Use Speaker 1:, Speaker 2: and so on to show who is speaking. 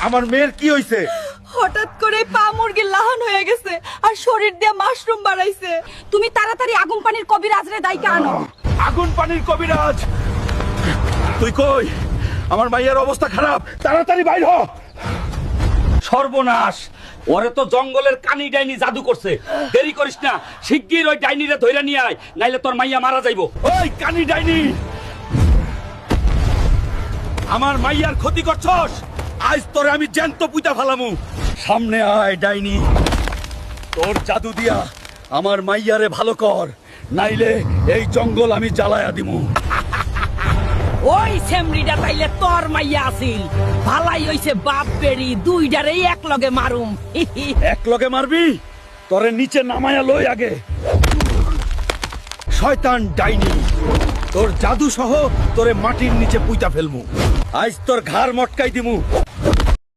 Speaker 1: আমার মেয়ের কি হইছে?
Speaker 2: হঠাৎ করে পা মুরগির লাহান হয়ে গেছে আর শরীর দিয়ে মাশরুম বাড়াইছে। তুমি তাড়াতাড়ি আগুন পানির কবিরাজ রে দাইকে আনো।
Speaker 1: আগুন পানির কবিরাজ? তুই কই? আমার মাইয়ার অবস্থা খারাপ, তাড়াতাড়ি বাইর হ।
Speaker 3: সর্বনাশ, ওরে তো জঙ্গলের কানি ডাইনি জাদু করছে। দেরি করিস না, শিগগির ওই ডাইনিরে ধইরা নিয়ে আয়, নাইলে তোর মাইয়া মারা যাইবো।
Speaker 1: ওই কানি ডাইনি, আমার মাইয়ার ক্ষতি করছস, আজ তোরে আমি জ্যান্ত পুইতা ফেলামু। সামনে আয় ডাইনি, তোর জাদু দিয়া আমার মাইয়ারে ভালো কর, নাইলে এই জঙ্গল আমি জ্বালায়া দিমু।
Speaker 4: ওই সেমরিটা তাইলে তোর মাইয়া আছিল। ভালাই হইছে বাপ বেড়ি দুইটারেই এক লগে মারুম।
Speaker 1: এক লগে মারবি? তোরে নিচে নামায়া লই আগে। শয়তান ডাইনি, তোর জাদু সহ তোরে মাটির নিচে পুইতা ফেলমু। আজ তোর ঘাড় মটকাই দিমু।